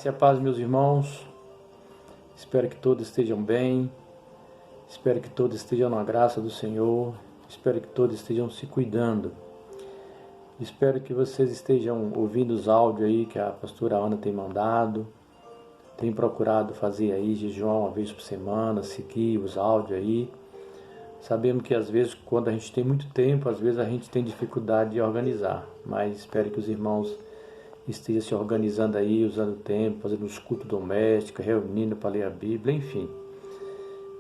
E a paz, meus irmãos. Espero que todos estejam bem. Espero que todos estejam na graça do Senhor. Espero que todos estejam se cuidando. Espero que vocês estejam ouvindo os áudios aí que a pastora Ana tem mandado. Tem procurado fazer aí jejum uma vez por semana, seguir os áudios aí. Sabemos que às vezes, quando a gente tem muito tempo, às vezes a gente tem dificuldade de organizar. Mas espero que os irmãos esteja se organizando aí, usando o tempo, fazendo os cultos domésticos, reunindo para ler a Bíblia, enfim.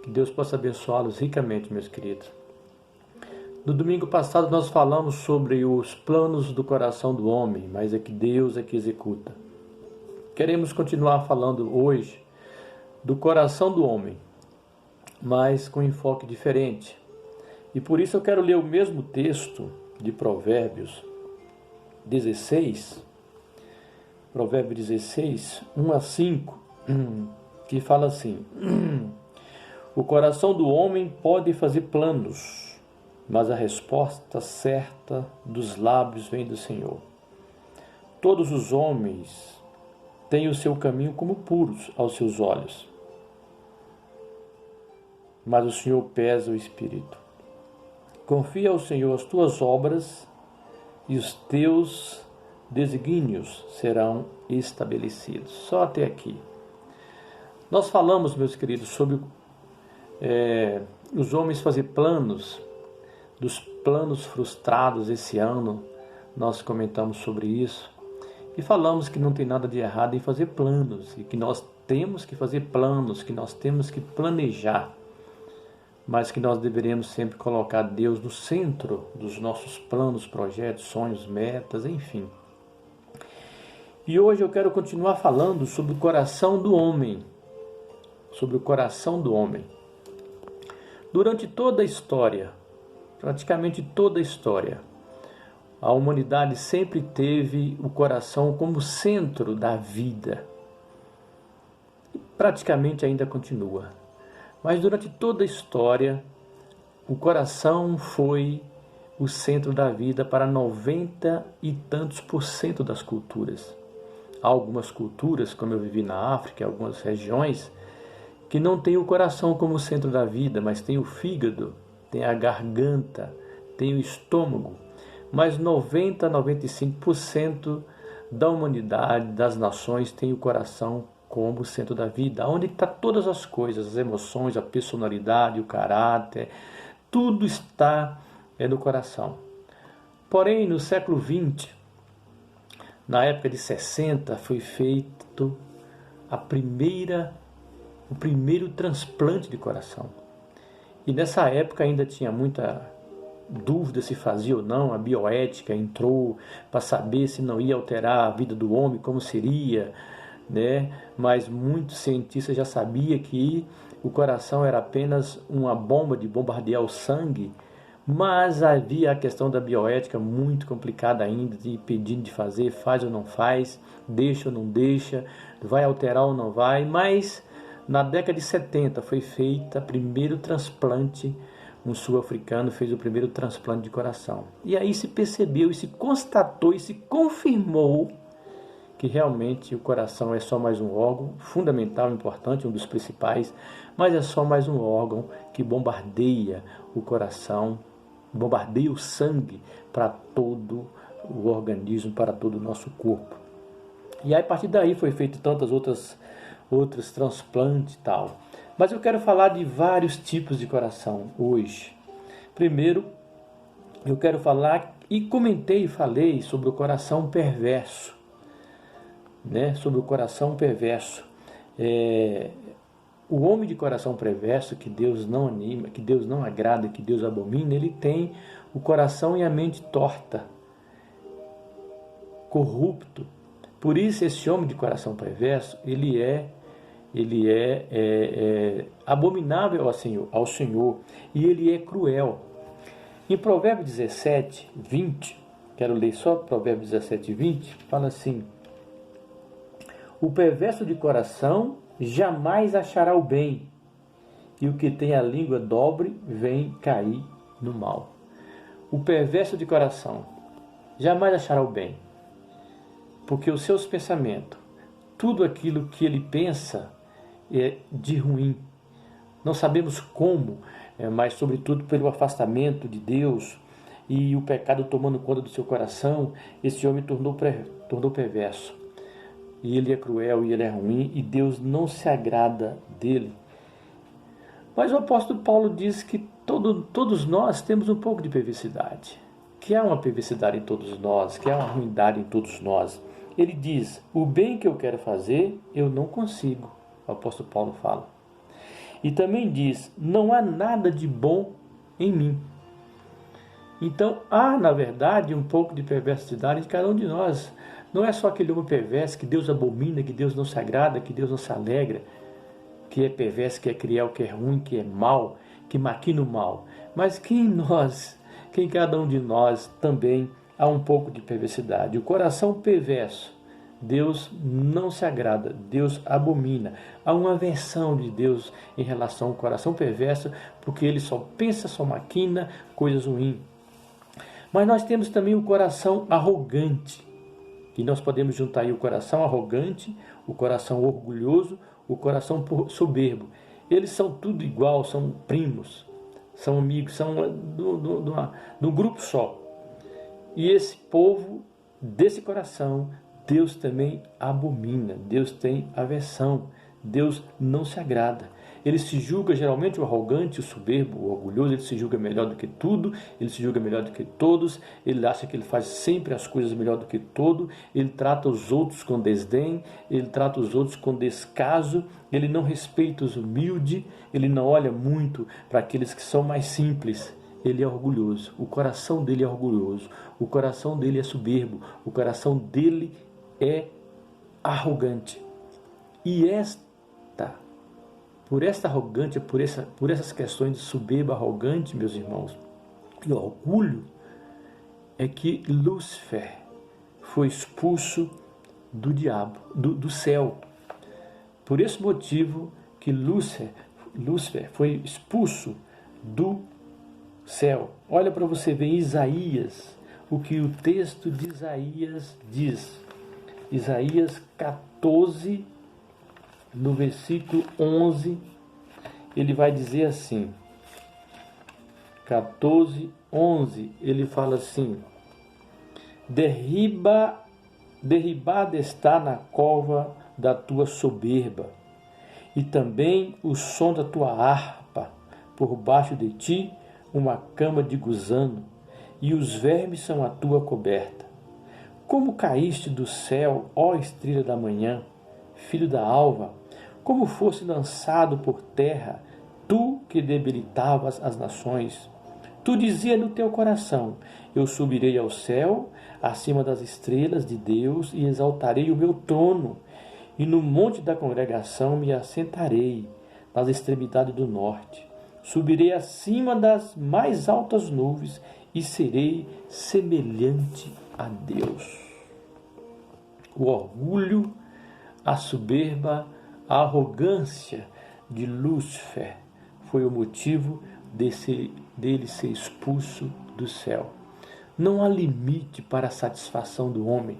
Que Deus possa abençoá-los ricamente, meus queridos. No domingo passado nós falamos sobre os planos do coração do homem, mas é que Deus é que executa. Queremos continuar falando hoje do coração do homem, mas com enfoque diferente. E por isso eu quero ler o mesmo texto de Provérbios 16, Provérbio 16, 1 a 5, que fala assim: o coração do homem pode fazer planos, mas a resposta certa dos lábios vem do Senhor. Todos os homens têm o seu caminho como puros aos seus olhos, mas o Senhor pesa o espírito. Confia ao Senhor as tuas obras e os teus desígnios serão estabelecidos. Só até aqui. Nós falamos, meus queridos, sobre os homens fazer planos, dos planos frustrados esse ano. Nós comentamos sobre isso e falamos que não tem nada de errado em fazer planos e que nós temos que fazer planos, que nós temos que planejar, mas que nós deveremos sempre colocar Deus no centro dos nossos planos, projetos, sonhos, metas, enfim. E hoje eu quero continuar falando sobre o coração do homem. Sobre o coração do homem. Durante toda a história, praticamente toda a história, a humanidade sempre teve o coração como centro da vida. E praticamente ainda continua. Mas durante toda a história, o coração foi o centro da vida para 90 e tantos por cento das culturas. Há algumas culturas, como eu vivi na África, algumas regiões, que não tem o coração como centro da vida, mas tem o fígado, tem a garganta, tem o estômago. Mas 90 a 95% da humanidade, das nações, tem o coração como centro da vida, onde está todas as coisas, as emoções, a personalidade, o caráter, tudo está no coração. Porém, no século XX, na época de 60, foi feito o primeiro transplante de coração. E nessa época ainda tinha muita dúvida se fazia ou não, a bioética entrou para saber se não ia alterar a vida do homem, como seria, né? Mas muitos cientistas já sabiam que o coração era apenas uma bomba de bombardear o sangue, mas havia a questão da bioética muito complicada ainda, de pedindo de fazer, faz ou não faz, deixa ou não deixa, vai alterar ou não vai. Mas na década de 70 foi feito o primeiro transplante, um sul-africano fez o primeiro transplante de coração. E aí se percebeu, e se constatou, e se confirmou que realmente o coração é só mais um órgão fundamental, importante, um dos principais, mas é só mais um órgão que bombardeia o coração, bombardeia o sangue para todo o organismo, para todo o nosso corpo. E aí, a partir daí foi feito tantas outros transplantes e tal. Mas eu quero falar de vários tipos de coração hoje. Primeiro, eu quero falar e comentei e falei sobre o coração perverso. Sobre o coração perverso. O homem de coração perverso, que Deus não anima, que Deus não agrada, que Deus abomina, ele tem o coração e a mente torta, corrupto. Por isso esse homem de coração perverso, ele é abominável ao Senhor e ele é cruel. Em Provérbios 17, 20, quero ler só Provérbios 17, 20, fala assim: o perverso de coração jamais achará o bem, e o que tem a língua dobre vem cair no mal. O perverso de coração jamais achará o bem, porque os seus pensamentos, tudo aquilo que ele pensa é de ruim. Não sabemos como, mas sobretudo pelo afastamento de Deus e o pecado tomando conta do seu coração, esse homem tornou perverso. E ele é cruel e ele é ruim e Deus não se agrada dele. Mas o apóstolo Paulo diz que todos nós temos um pouco de perversidade, que há uma perversidade em todos nós, que há uma ruindade em todos nós. Ele diz, o bem que eu quero fazer, eu não consigo, o apóstolo Paulo fala. E também diz, não há nada de bom em mim. Então há, na verdade, um pouco de perversidade em cada um de nós. Não é só aquele homem perverso que Deus abomina, que Deus não se agrada, que Deus não se alegra, que é perverso, que é cruel, que é ruim, que é mau, que maquina o mal. Mas que em cada um de nós também há um pouco de perversidade. O coração perverso, Deus não se agrada, Deus abomina. Há uma aversão de Deus em relação ao coração perverso, porque ele só pensa, só maquina coisas ruins. Mas nós temos também o coração arrogante. E nós podemos juntar aí o coração arrogante, o coração orgulhoso, o coração soberbo. Eles são tudo igual, são primos, são amigos, são do grupo só. E esse povo, desse coração, Deus também abomina, Deus tem aversão, Deus não se agrada. Ele se julga, geralmente o arrogante, o soberbo, o orgulhoso, ele se julga melhor do que tudo, ele se julga melhor do que todos, ele acha que ele faz sempre as coisas melhor do que todo, ele trata os outros com desdém, ele trata os outros com descaso, ele não respeita os humildes, ele não olha muito para aqueles que são mais simples. Ele é orgulhoso, o coração dele é orgulhoso, o coração dele é soberbo, o coração dele é arrogante. E por esta arrogância, por essas questões de soberba, arrogante, meus irmãos, e orgulho, é que Lúcifer foi expulso do diabo, do céu. Por esse motivo que Lúcifer foi expulso do céu. Olha para você ver em Isaías, o que o texto de Isaías diz. Isaías 14, no versículo 11, ele vai dizer assim, 14, 11, ele fala assim, derribada está na cova da tua soberba, e também o som da tua harpa, por baixo de ti uma cama de gusano, e os vermes são a tua coberta. Como caíste do céu, ó estrela da manhã, filho da alva, como fosse lançado por terra, tu que debilitavas as nações. Tu dizia no teu coração, eu subirei ao céu, acima das estrelas de Deus, e exaltarei o meu trono, e no monte da congregação me assentarei, nas extremidades do norte. Subirei acima das mais altas nuvens, e serei semelhante a Deus. O orgulho, a soberba, a arrogância de Lúcifer foi o motivo dele ser expulso do céu. Não há limite para a satisfação do homem.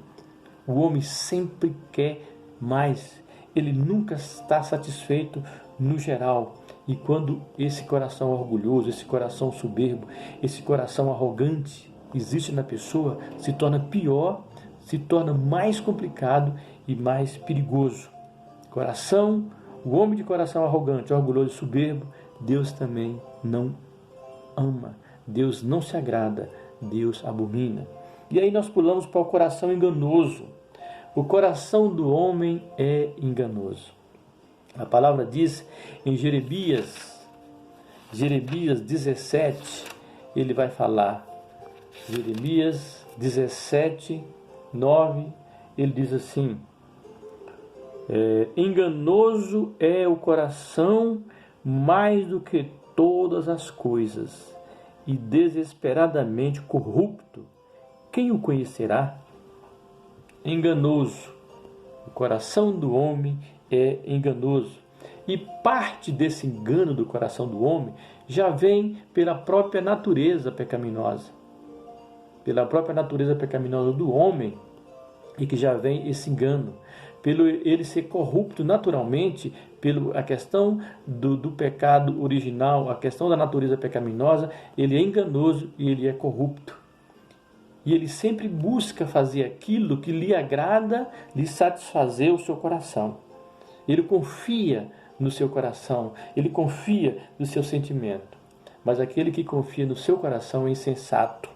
O homem sempre quer mais. Ele nunca está satisfeito no geral. E quando esse coração orgulhoso, esse coração soberbo, esse coração arrogante existe na pessoa, se torna pior, se torna mais complicado e mais perigoso. O homem de coração arrogante, orgulhoso e soberbo, Deus também não ama, Deus não se agrada, Deus abomina. E aí nós pulamos para o coração enganoso. O coração do homem é enganoso. A palavra diz em Jeremias 17, ele vai falar, Jeremias 17, 9, ele diz assim, enganoso é o coração mais do que todas as coisas, e desesperadamente corrupto, quem o conhecerá? Enganoso, o coração do homem é enganoso, e parte desse engano do coração do homem já vem pela própria natureza pecaminosa, do homem, e que já vem esse engano. pelo ele ser corrupto naturalmente, pela a questão do pecado original, a questão da natureza pecaminosa, ele é enganoso e ele é corrupto. E ele sempre busca fazer aquilo que lhe agrada, lhe satisfazer o seu coração. Ele confia no seu coração, ele confia no seu sentimento. Mas aquele que confia no seu coração é insensato,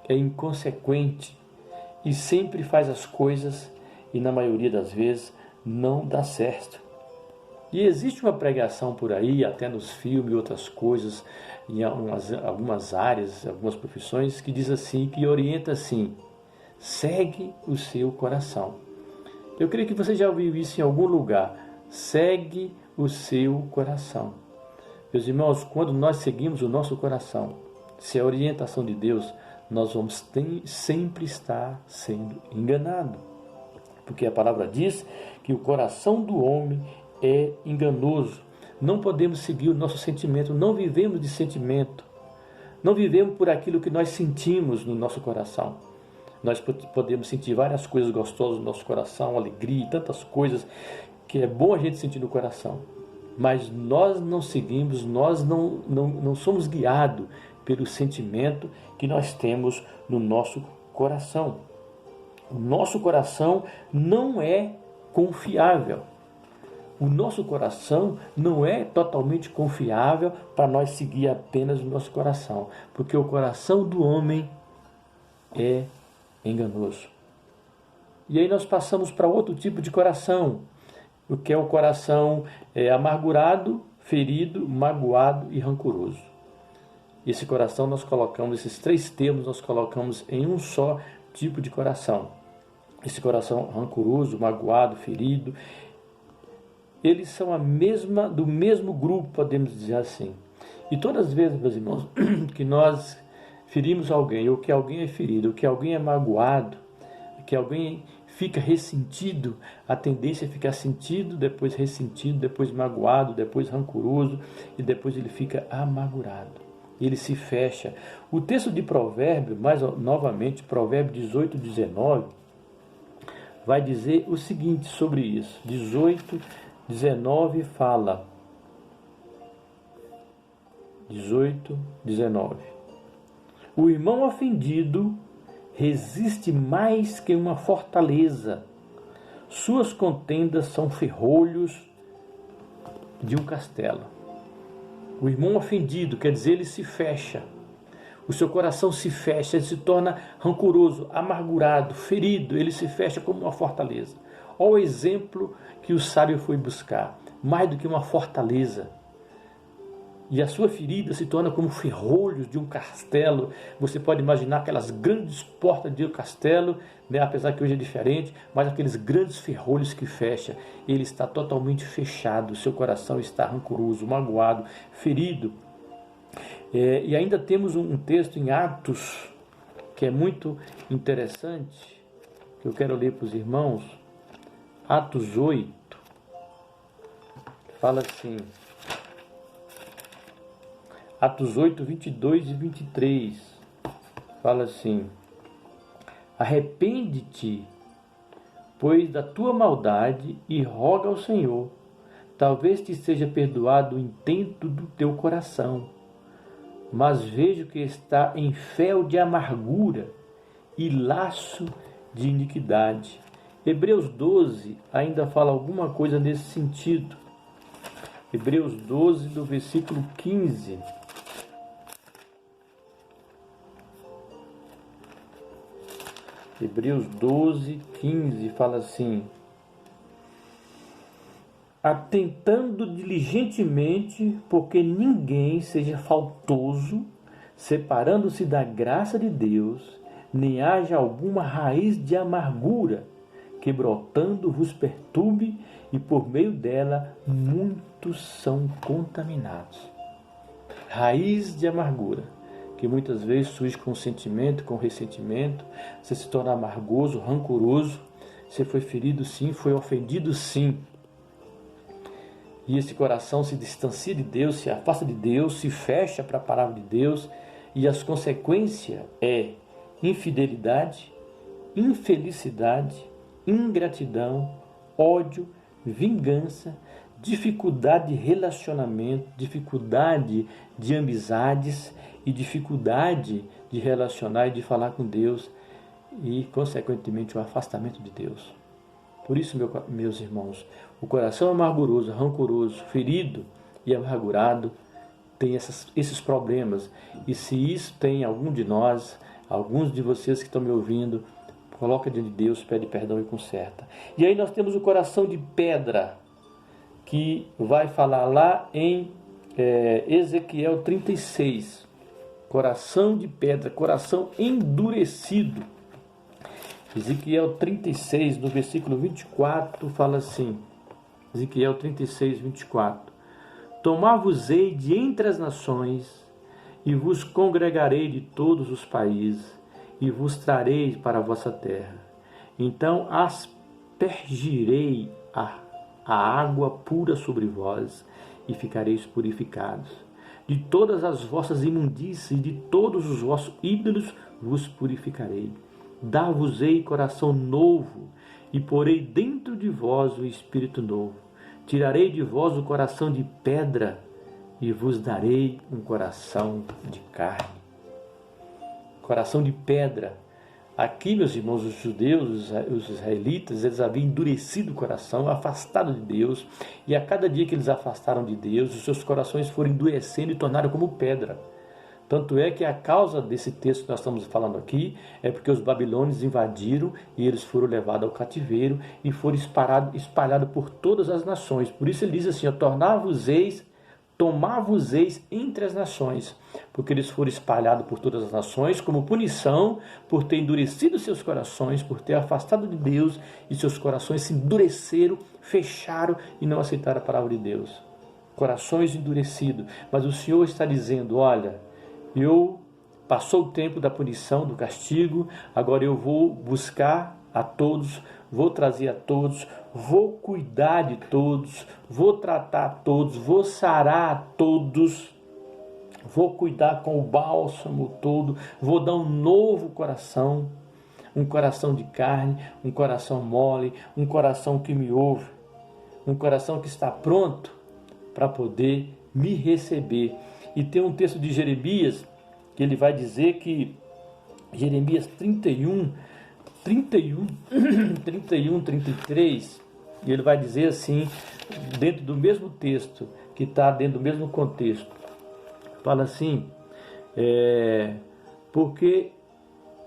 é inconsequente e sempre faz as coisas e na maioria das vezes não dá certo. E existe uma pregação por aí, até nos filmes e outras coisas, em algumas áreas, algumas profissões, que diz assim, que orienta assim: segue o seu coração. Eu creio que você já ouviu isso em algum lugar. Segue o seu coração. Meus irmãos, quando nós seguimos o nosso coração, se é a orientação de Deus, nós vamos sempre estar sendo enganados. Porque a palavra diz que o coração do homem é enganoso. Não podemos seguir o nosso sentimento, não vivemos de sentimento. Não vivemos por aquilo que nós sentimos no nosso coração. Nós podemos sentir várias coisas gostosas no nosso coração, alegria e tantas coisas que é bom a gente sentir no coração. Mas nós não seguimos, nós não somos guiados pelo sentimento que nós temos no nosso coração. O nosso coração não é confiável. O nosso coração não é totalmente confiável para nós seguir apenas o nosso coração, porque o coração do homem é enganoso. E aí nós passamos para outro tipo de coração, o que é o coração amargurado, ferido, magoado e rancoroso. Esse coração nós colocamos, esses três termos nós colocamos em um só tipo de coração. Esse coração rancoroso, magoado, ferido, eles são do mesmo grupo, podemos dizer assim. E todas as vezes, meus irmãos, que nós ferimos alguém, ou que alguém é ferido, ou que alguém é magoado, que alguém fica ressentido, a tendência é ficar sentido, depois ressentido, depois magoado, depois rancoroso e depois ele fica amargurado. Ele se fecha. O texto de Provérbio, mais novamente, Provérbio 18, 19, vai dizer o seguinte sobre isso. 18, 19 fala. 18, 19. O irmão ofendido resiste mais que uma fortaleza. Suas contendas são ferrolhos de um castelo. O irmão ofendido, quer dizer, ele se fecha. O seu coração se fecha, ele se torna rancoroso, amargurado, ferido, ele se fecha como uma fortaleza. Olha o exemplo que o sábio foi buscar. Mais do que uma fortaleza. E a sua ferida se torna como ferrolhos de um castelo. Você pode imaginar aquelas grandes portas de um castelo, né? Apesar que hoje é diferente, mas aqueles grandes ferrolhos que fecha. Ele está totalmente fechado, seu coração está rancoroso, magoado, ferido. E ainda temos um texto em Atos, que é muito interessante, que eu quero ler para os irmãos. Atos 8, fala assim... Atos 8, 22 e 23, fala assim: arrepende-te, pois, da tua maldade e roga ao Senhor, talvez te seja perdoado o intento do teu coração. Mas vejo que está em fel de amargura e laço de iniquidade. Hebreus 12 ainda fala alguma coisa nesse sentido. Hebreus 12, do versículo 15. Hebreus 12, 15 fala assim: atentando diligentemente, porque ninguém seja faltoso, separando-se da graça de Deus, nem haja alguma raiz de amargura, que brotando vos perturbe, e por meio dela muitos são contaminados. Raiz de amargura, que muitas vezes surge com sentimento, com ressentimento. Você se torna amargoso, rancoroso. Você foi ferido sim, foi ofendido sim. E esse coração se distancia de Deus, se afasta de Deus, se fecha para a palavra de Deus. E as consequências é infidelidade, infelicidade, ingratidão, ódio, vingança, dificuldade de relacionamento, dificuldade de amizades e dificuldade de relacionar e de falar com Deus e, consequentemente, o afastamento de Deus. Por isso, meus irmãos, o coração amarguroso, rancoroso, ferido e amargurado tem esses problemas. E se isso tem algum de nós, alguns de vocês que estão me ouvindo, coloca diante de Deus, pede perdão e conserta. E aí nós temos o coração de pedra, que vai falar lá em Ezequiel 36. Coração de pedra, coração endurecido. Ezequiel 36, no versículo 24, fala assim. Ezequiel 36, 24. Tomar-vos-ei de entre as nações, e vos congregarei de todos os países, e vos trarei para a vossa terra. Então aspergirei a água pura sobre vós, e ficareis purificados. De todas as vossas imundícies e de todos os vossos ídolos vos purificarei. Dar-vos-ei coração novo, e porei dentro de vós o espírito novo. Tirarei de vós o coração de pedra, e vos darei um coração de carne. Coração de pedra. Aqui, meus irmãos, os judeus, os israelitas, eles haviam endurecido o coração, afastado de Deus, e a cada dia que eles afastaram de Deus, os seus corações foram endurecendo e tornaram como pedra. Tanto é que a causa desse texto que nós estamos falando aqui é porque os babilônios invadiram e eles foram levados ao cativeiro e foram espalhados por todas as nações. Por isso ele diz assim, tomar-vos-eis entre as nações, porque eles foram espalhados por todas as nações como punição por ter endurecido seus corações, por ter afastado de Deus, e seus corações se endureceram, fecharam e não aceitaram a palavra de Deus. Corações endurecidos. Mas o Senhor está dizendo, olha, passou o tempo da punição, do castigo, agora eu vou buscar a todos, vou trazer a todos, vou cuidar de todos, vou tratar a todos, vou sarar a todos, vou cuidar com o bálsamo todo, vou dar um novo coração, um coração de carne, um coração mole, um coração que me ouve, um coração que está pronto para poder me receber. E tem um texto de Jeremias que ele vai dizer que Jeremias 31, 33, e ele vai dizer assim, dentro do mesmo texto, que está dentro do mesmo contexto, fala assim, porque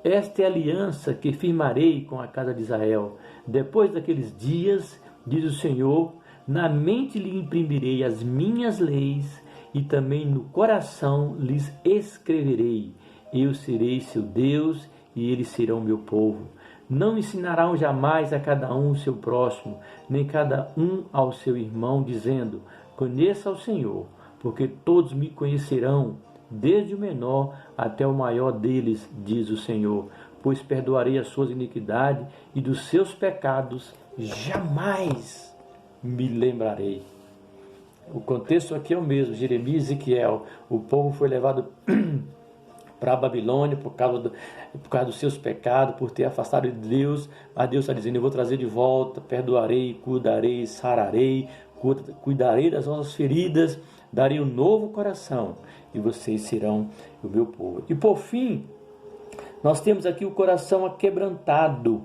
esta é a aliança que firmarei com a casa de Israel. Depois daqueles dias, diz o Senhor, na mente lhe imprimirei as minhas leis, e também no coração lhes escreverei. Eu serei seu Deus, e eles serão meu povo. Não ensinarão jamais a cada um o seu próximo, nem cada um ao seu irmão, dizendo, conheça o Senhor, porque todos me conhecerão, desde o menor até o maior deles, diz o Senhor, pois perdoarei as suas iniquidades, e dos seus pecados jamais me lembrarei. O contexto aqui é o mesmo, Jeremias e Ezequiel. O povo foi levado para a Babilônia por causa dos seus pecados, por ter afastado de Deus. Mas Deus está dizendo, eu vou trazer de volta, perdoarei, cuidarei, sararei, cuidarei das vossas feridas, darei um novo coração, e vocês serão o meu povo. E por fim, nós temos aqui o coração aquebrantado.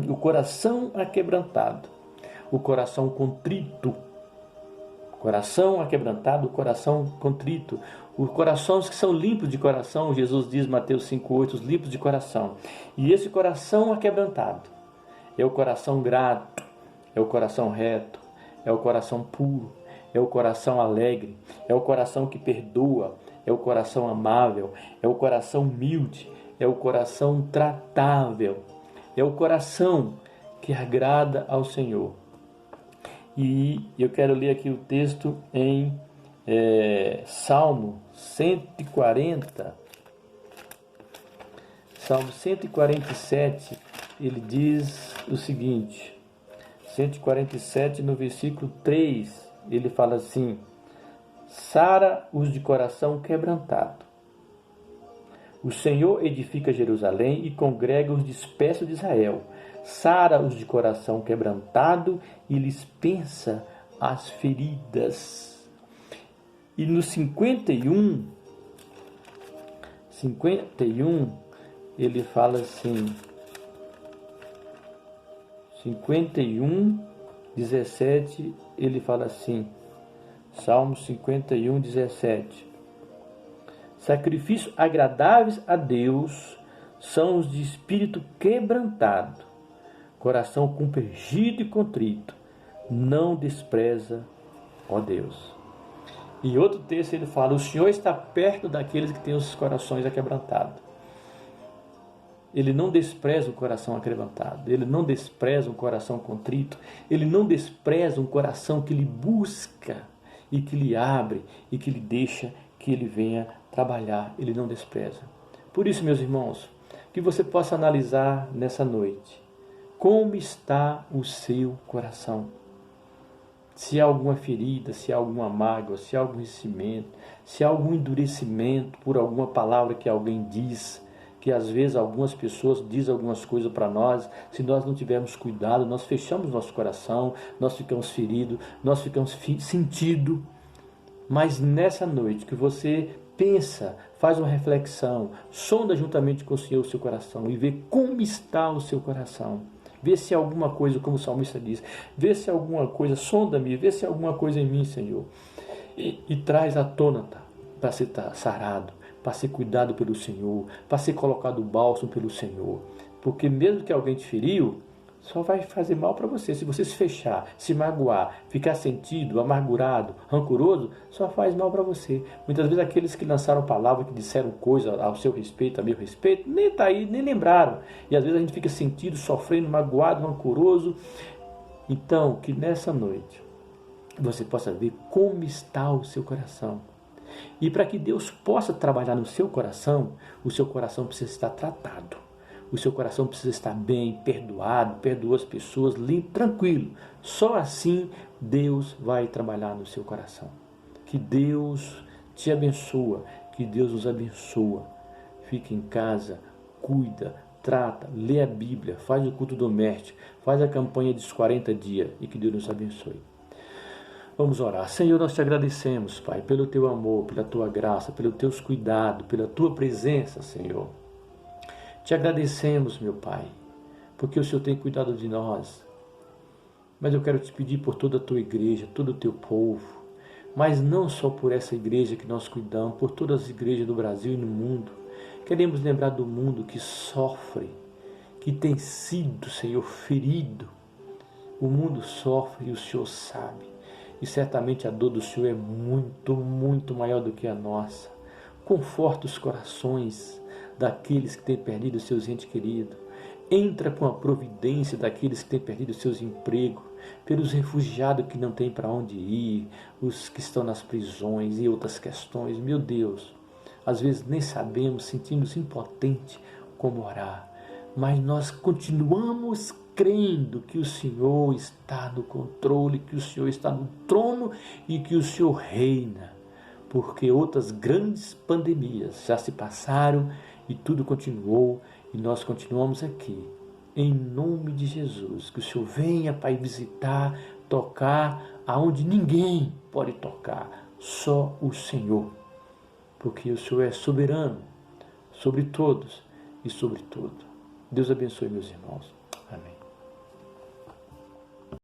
O coração aquebrantado. O coração contrito. Coração aquebrantado, coração contrito. Os corações que são limpos de coração, Jesus diz, Mateus 5,8, os limpos de coração. E esse coração aquebrantado é o coração grato, é o coração reto, é o coração puro, é o coração alegre, é o coração que perdoa, é o coração amável, é o coração humilde, é o coração tratável, é o coração que agrada ao Senhor. E eu quero ler aqui o texto em Salmo 140, Salmo 147, ele diz o seguinte, 147 no versículo 3, ele fala assim, sara os de coração quebrantado. O Senhor edifica Jerusalém e congrega os dispersos de Israel. sara os de coração quebrantado e lhes pensa as feridas. E no 51, ele fala assim, 51, 17, ele fala assim, Salmo 51, 17. Sacrifícios agradáveis a Deus são os de espírito quebrantado, coração compungido e contrito, não despreza, ó Deus. E outro texto ele fala, o Senhor está perto daqueles que têm os corações aquebrantados. Ele não despreza o coração aquebrantado, ele não despreza um coração contrito, ele não despreza um coração que lhe busca e que lhe abre e que lhe deixa que ele venha trabalhar, ele não despreza. Por isso, meus irmãos, que você possa analisar nessa noite, como está o seu coração. Se há alguma ferida, se há alguma mágoa, se há algum ressentimento, se há algum endurecimento por alguma palavra que alguém diz, que às vezes algumas pessoas dizem algumas coisas para nós, se nós não tivermos cuidado, nós fechamos nosso coração, nós ficamos feridos, nós ficamos sentidos. Mas nessa noite que você pensa, faz uma reflexão, sonda juntamente com o Senhor o seu coração e vê como está o seu coração. Vê se há alguma coisa, como o salmista diz, vê se há alguma coisa, sonda-me, vê se há alguma coisa em mim, Senhor. E traz à tona, para ser sarado, para ser cuidado pelo Senhor, para ser colocado bálsamo pelo Senhor. Porque mesmo que alguém te feriu, só vai fazer mal para você. Se você se fechar, se magoar, ficar sentido, amargurado, rancoroso, só faz mal para você. Muitas vezes aqueles que lançaram palavras, que disseram coisas ao seu respeito, a meu respeito, nem está aí, nem lembraram. E às vezes a gente fica sentido, sofrendo, magoado, rancoroso. Então, que nessa noite você possa ver como está o seu coração. E para que Deus possa trabalhar no seu coração, o seu coração precisa estar tratado. O seu coração precisa estar bem, perdoado, perdoa as pessoas, limpo, tranquilo. Só assim Deus vai trabalhar no seu coração. Que Deus te abençoe, que Deus nos abençoe. Fique em casa, cuida, trata, lê a Bíblia, faz o culto doméstico, faz a campanha dos 40 dias e que Deus nos abençoe. Vamos orar. Senhor, nós te agradecemos, Pai, pelo teu amor, pela tua graça, pelos teus cuidados, pela tua presença, Senhor. Te agradecemos, meu Pai, porque o Senhor tem cuidado de nós. Mas eu quero te pedir por toda a tua igreja, todo o teu povo, mas não só por essa igreja que nós cuidamos, por todas as igrejas do Brasil e no mundo. Queremos lembrar do mundo que sofre, que tem sido, Senhor, ferido. O mundo sofre e o Senhor sabe. E certamente a dor do Senhor é muito, muito maior do que a nossa. Conforta os corações daqueles que têm perdido seus entes queridos. Entra com a providência daqueles que têm perdido seus empregos, pelos refugiados que não têm para onde ir, os que estão nas prisões e outras questões. Meu Deus, às vezes nem sabemos, sentimos impotentes como orar, mas nós continuamos crendo que o Senhor está no controle, que o Senhor está no trono e que o Senhor reina, porque outras grandes pandemias já se passaram e tudo continuou e nós continuamos aqui. Em nome de Jesus, que o Senhor venha, Pai, visitar, tocar aonde ninguém pode tocar, só o Senhor, porque o Senhor é soberano sobre todos e sobre tudo. Deus abençoe, meus irmãos.